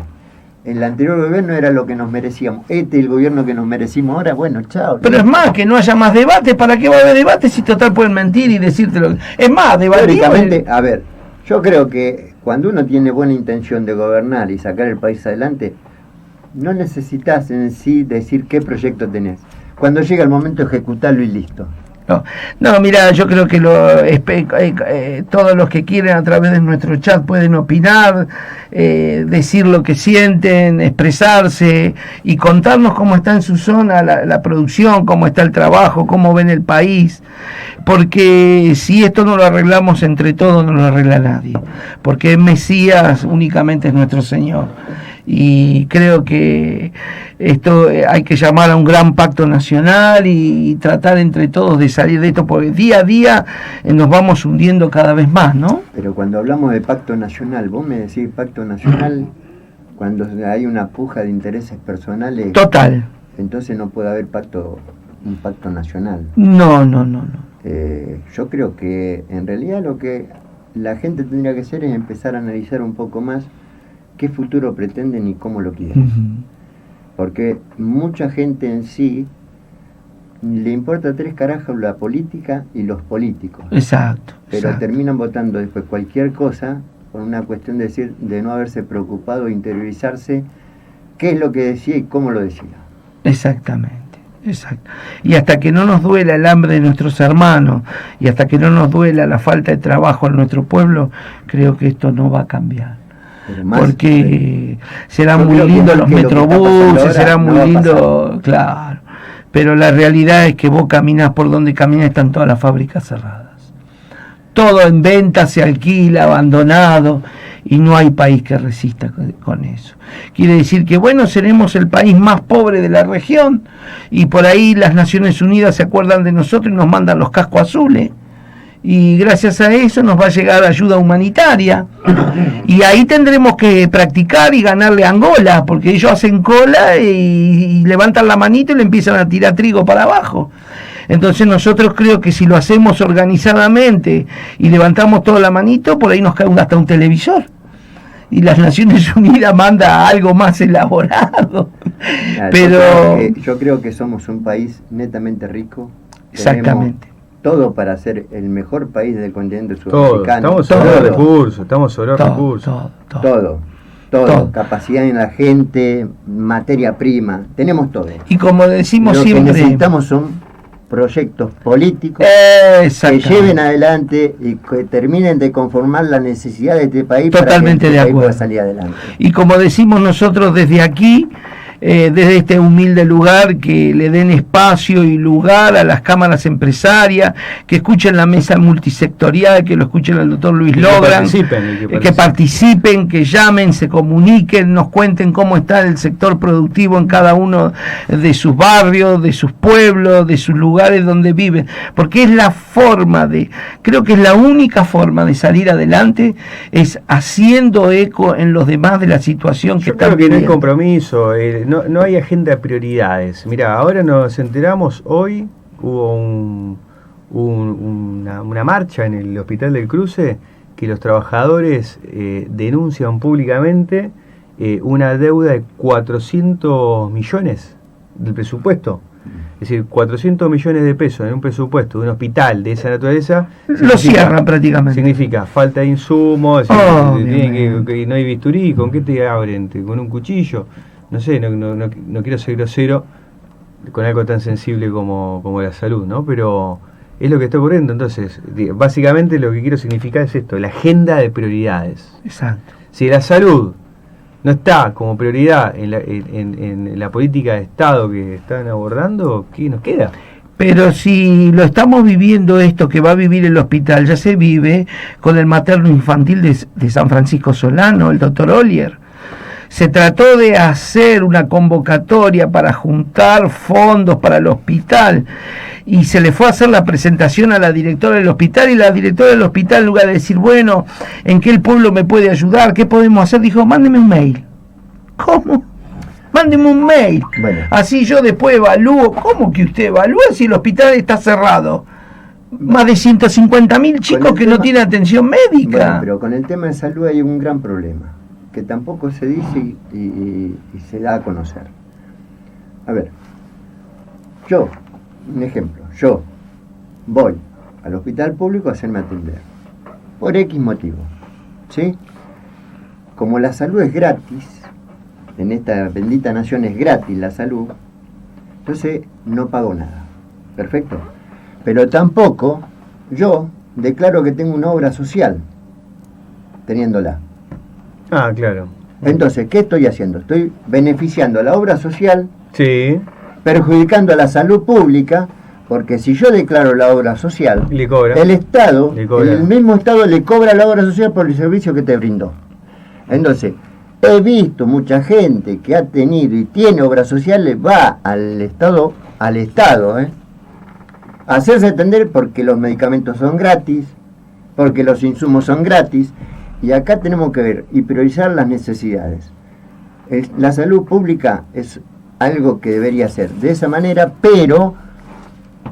El anterior gobierno era lo que nos merecíamos. El gobierno que nos merecimos ahora, bueno, chao. Pero es más, que no haya más debate. ¿Para qué va a haber debate si total pueden mentir y decírtelo? Es más, debatir. A ver, yo creo que cuando uno tiene buena intención de gobernar y sacar el país adelante, no necesitas en sí decir qué proyecto tenés. Cuando llega el momento, ejecutarlo y listo. No, mira, yo creo que todos los que quieren a través de nuestro chat pueden opinar, decir lo que sienten, expresarse y contarnos cómo está en su zona la producción, cómo está el trabajo, cómo ven el país, porque si esto no lo arreglamos entre todos, no lo arregla nadie, porque Mesías únicamente es nuestro Señor. Y creo que esto hay que llamar a un gran pacto nacional y tratar entre todos de salir de esto, porque día a día nos vamos hundiendo cada vez más, ¿no? Pero cuando hablamos de pacto nacional, vos me decís pacto nacional cuando hay una puja de intereses personales. Total. Entonces no puede haber un pacto nacional. No. Yo creo que en realidad lo que la gente tendría que hacer es empezar a analizar un poco más qué futuro pretenden y cómo lo quieren. Uh-huh. Porque mucha gente en sí le importa 3 carajos la política y los políticos. Exacto. Pero terminan votando después cualquier cosa por una cuestión de no haberse preocupado, interiorizarse qué es lo que decía y cómo lo decía. Exactamente. Exacto. Y hasta que no nos duela el hambre de nuestros hermanos y hasta que no nos duela la falta de trabajo en nuestro pueblo, creo que esto no va a cambiar. porque serán yo muy creo que lindos más los que lo que está metrobuses, pasando serán ahora, muy no va a lindos, claro. Pero la realidad es que vos caminás por donde caminás, están todas las fábricas cerradas. Todo en venta, se alquila, abandonado, y no hay país que resista con eso. Quiere decir que, bueno, seremos el país más pobre de la región, y por ahí las Naciones Unidas se acuerdan de nosotros y nos mandan los cascos azules, y gracias a eso nos va a llegar ayuda humanitaria, y ahí tendremos que practicar y ganarle a Angola, porque ellos hacen cola y levantan la manito y le empiezan a tirar trigo para abajo. Entonces nosotros creo que si lo hacemos organizadamente y levantamos toda la manito, por ahí nos cae hasta un televisor. Y las Naciones Unidas manda algo más elaborado. Claro, Pero yo creo que somos un país netamente rico. exactamente. Tenemos todo para ser el mejor país del continente Todo, sudamericano. estamos sobre recursos, estamos sobre recursos. Todo. Capacidad en la gente, materia prima, tenemos todo. Y como decimos Lo siempre, que necesitamos son proyectos políticos que lleven adelante y que terminen de conformar las necesidades de este país. Totalmente para que de país acuerdo. pueda salir adelante. Y como decimos nosotros desde aquí, desde este humilde lugar, que le den espacio y lugar a las cámaras empresarias, que escuchen la mesa multisectorial, que lo escuchen al doctor Luis Logran, que participen, que llamen, se comuniquen, nos cuenten cómo está el sector productivo en cada uno de sus barrios, de sus pueblos, de sus lugares donde viven, porque es la forma creo que es la única forma de salir adelante, es haciendo eco en los demás de la situación que están viviendo. No hay compromiso, no hay agenda de prioridades. Mira, ahora nos enteramos, hoy hubo una marcha en el Hospital del Cruce, que los trabajadores denuncian públicamente una deuda de 400 millones del presupuesto. Es decir, 400 millones de pesos en un presupuesto de un hospital de esa naturaleza lo cierran prácticamente. Significa falta de insumos, Oh, que no hay bisturí, ¿con qué te abren? ¿Con un cuchillo? No sé, no quiero ser grosero con algo tan sensible como la salud, ¿no? Pero es lo que está ocurriendo. Entonces, básicamente lo que quiero significar es esto, la agenda de prioridades. Exacto. Si la salud no está como prioridad en la política de Estado que están abordando, ¿qué nos queda? Pero si lo estamos viviendo esto que va a vivir el hospital, ya se vive con el materno infantil de San Francisco Solano, el doctor Ollier. Se trató de hacer una convocatoria para juntar fondos para el hospital y se le fue a hacer la presentación a la directora del hospital, y la directora del hospital, en lugar de decir, bueno, ¿en qué el pueblo me puede ayudar? ¿Qué podemos hacer? Dijo, mándeme un mail. ¿Cómo? Mándeme un mail. Bueno. Así yo después evalúo. ¿Cómo que usted evalúa si el hospital está cerrado? Más de 150.000 chicos que no tienen atención médica. Bueno, pero con el tema de salud hay un gran problema, que tampoco se dice y se da a conocer. A ver, un ejemplo, yo voy al hospital público a hacerme atender, por X motivo, ¿sí? Como la salud es gratis, en esta bendita nación es gratis la salud, entonces no pago nada, perfecto. Pero tampoco yo declaro que tengo una obra social, teniéndola. Ah, claro. Entonces, ¿qué estoy haciendo? Estoy beneficiando a la obra social, Sí. perjudicando a la salud pública, porque si yo declaro la obra social, Le cobra. el Estado, Le cobra. el mismo Estado le cobra la obra social por el servicio que te brindó. Entonces, he visto mucha gente que ha tenido y tiene obras sociales, va al Estado, a hacerse atender porque los medicamentos son gratis, porque los insumos son gratis, y acá tenemos que ver y priorizar las necesidades. La salud pública es algo que debería ser de esa manera, pero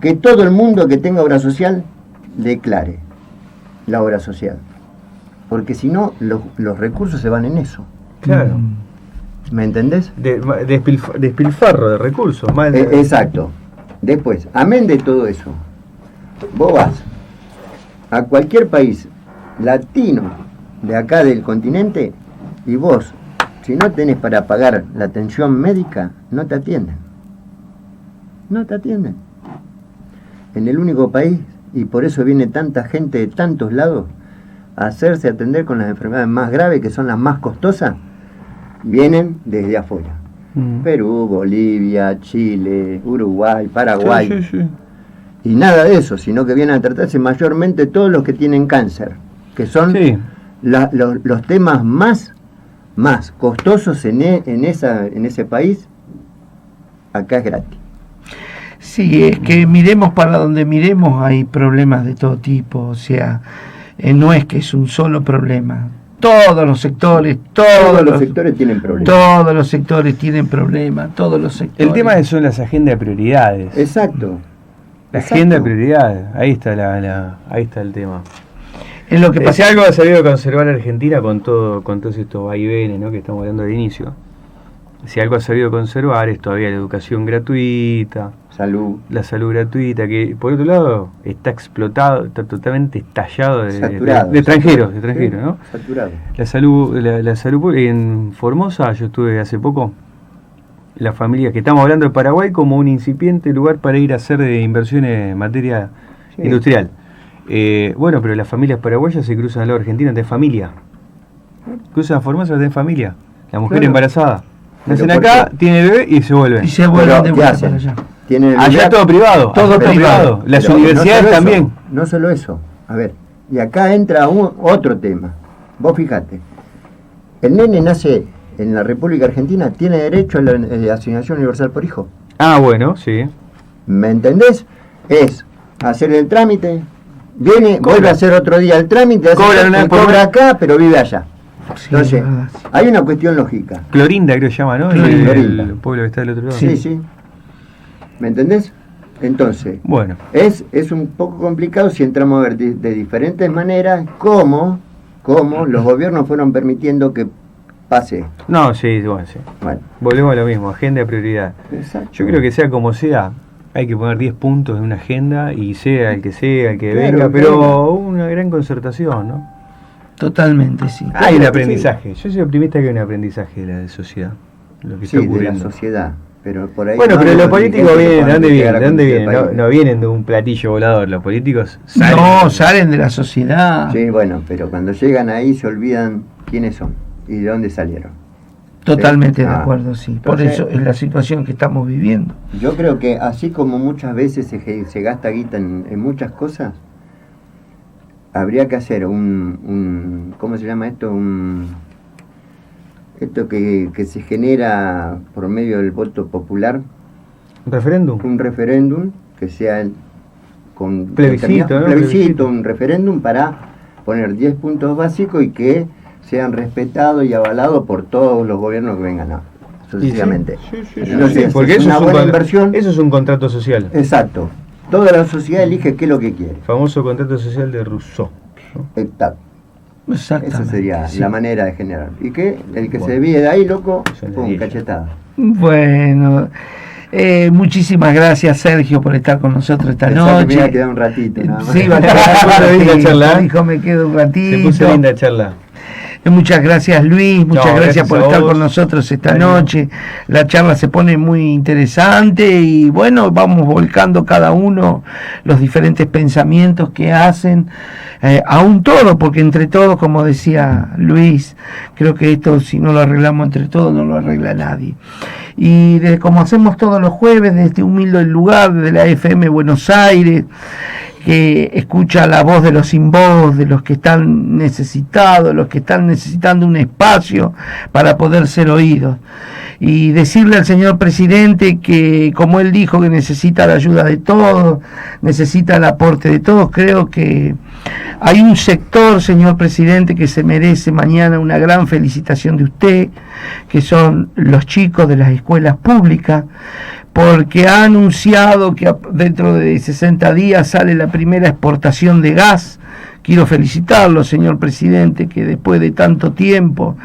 que todo el mundo que tenga obra social declare la obra social, porque si no los recursos se van en eso. Claro. ¿Me entendés? Despilfarro de recursos. Exacto. Después, amén de todo eso, vos vas a cualquier país latino de acá del continente y vos, si no tenés para pagar la atención médica, no te atienden. No te atienden. En el único país, y por eso viene tanta gente de tantos lados a hacerse atender con las enfermedades más graves, que son las más costosas, vienen desde afuera. Perú, Bolivia, Chile, Uruguay, Paraguay. Sí, sí, sí. Y nada de eso, sino que vienen a tratarse mayormente todos los que tienen cáncer, que son Sí. los temas más costosos en ese país. Acá es gratis. Sí, es que miremos para donde miremos, hay problemas de todo tipo, o sea, no es que es un solo problema. Todos los sectores tienen problemas. Todos los sectores tienen problemas, todos los sectores. El tema son las agendas de prioridades. Exacto. La agenda de prioridades, ahí está ahí está el tema. Es lo que Si pasa. algo ha sabido conservar Argentina con todos estos vaivenes, ¿no?, que estamos hablando al inicio. Si algo ha sabido conservar es todavía la educación gratuita, Salud. la salud gratuita, que por otro lado está explotado, está totalmente estallado de extranjeros, ¿no? Saturado. La salud pública. En Formosa yo estuve hace poco, las familias que estamos hablando de Paraguay como un incipiente lugar para ir a hacer de inversiones en materia industrial. Bueno, pero las familias paraguayas se cruzan al lado argentino de familia. Cruzan a Formosa de familia. La mujer embarazada. Nacen acá, tiene bebé y se vuelven. Y se vuelven de ¿qué vuelta hacen? para allá. Tienen Allá todo privado. Todo privado. Las Pero universidades no solo también. eso, no solo eso. A ver, y acá entra otro tema. Vos fijate, el nene nace en la República Argentina, tiene derecho a la asignación universal por hijo. Ah, bueno, sí. ¿Me entendés? Es hacer el trámite, viene, Cobra. vuelve a hacer otro día el trámite, Cobra una vez por cobra mes. acá, pero vive allá. Sí, Entonces, verdad, sí. hay una cuestión lógica. Clorinda creo que se llama, ¿no? Clorinda. El pueblo que está del otro lado. Sí. ¿Me entendés? Entonces, Bueno, es un poco complicado si entramos a ver de diferentes maneras cómo los gobiernos fueron permitiendo que pase esto. no, sí, bueno, sí. Bueno, Volvemos a lo mismo, agenda de prioridad. exacto. Yo creo que sea como sea, hay que poner 10 puntos en una agenda y sea, el que Claro, venga, pero una gran concertación, ¿no? Totalmente, sí. Hay un Sí. aprendizaje. Yo soy optimista que hay un aprendizaje de la sociedad, lo que Sí, está de la ocurriendo. sociedad. Pero por ahí Bueno, no pero los los políticos dirigentes vienen, ¿de dónde puedan vienen? llegar a ¿De dónde conducir vienen? el No, país. no vienen de un platillo volador, los políticos salen. No, salen de la sociedad. Sí, bueno, pero cuando llegan ahí se olvidan quiénes son y de dónde salieron. Totalmente de Ah, acuerdo, sí. Por entonces- eso es la situación que estamos viviendo. Yo creo que así como muchas veces se gasta guita en muchas cosas, habría que hacer un ¿cómo se llama esto? Esto que se genera por medio del voto popular, ¿Un referéndum? un referéndum que sea con Plebiscito, ¿no? un plebiscito, un referéndum para poner 10 puntos básicos y que sean respetados y avalados por todos los gobiernos que vengan sucesivamente. Entonces, porque es eso una es, buena inversión. eso es un contrato social. Exacto. Toda la sociedad elige qué es lo que quiere. Famoso contrato social de Rousseau, ¿no? Exacto. Exactamente. Esa sería sí. la manera de generar. Y que el que Bueno. se desvíe de ahí, loco, Son las pum, 10. cachetada. Bueno, muchísimas gracias, Sergio, por estar con nosotros esta Pensaba que me noche. iba a quedar un ratito, nada más. Sí, va a quedar un Linda ratito. charla. Dijo, me quedo un Se ratito. puso linda charla. Muchas gracias, Luis, muchas No, gracias gracias por a estar vos. con nosotros esta Ánimo. noche. La charla se pone muy interesante y bueno, vamos volcando cada uno los diferentes pensamientos que hacen, a un todo, porque entre todos, como decía Luis, creo que esto si no lo arreglamos entre todos no lo arregla nadie. Y como hacemos todos los jueves, desde este humilde lugar, de la FM Buenos Aires, que escucha la voz de los sin voz, de los que están necesitados, los que están necesitando un espacio para poder ser oídos. Y decirle al señor presidente que, como él dijo, que necesita la ayuda de todos, necesita el aporte de todos, creo que hay un sector, señor presidente, que se merece mañana una gran felicitación de usted, que son los chicos de las escuelas públicas, porque ha anunciado que dentro de 60 días sale la primera exportación de gas. Quiero felicitarlo, señor presidente, que después de tanto tiempo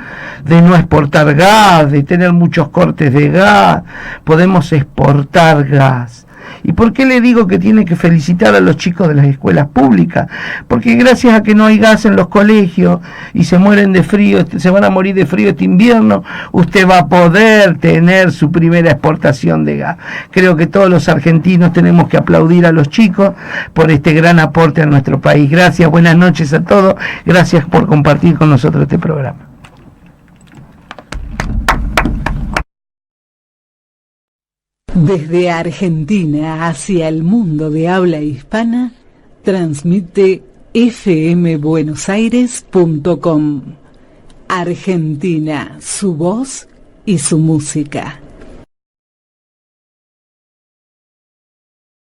de no exportar gas, de tener muchos cortes de gas, podemos exportar gas. ¿Y por qué le digo que tiene que felicitar a los chicos de las escuelas públicas? Porque gracias a que no hay gas en los colegios y se mueren de frío, se van a morir de frío este invierno, usted va a poder tener su primera exportación de gas. Creo que todos los argentinos tenemos que aplaudir a los chicos por este gran aporte a nuestro país. Gracias, buenas noches a todos, gracias por compartir con nosotros este programa. Desde Argentina hacia el mundo de habla hispana, transmite fmbuenosaires.com. Argentina, su voz y su música.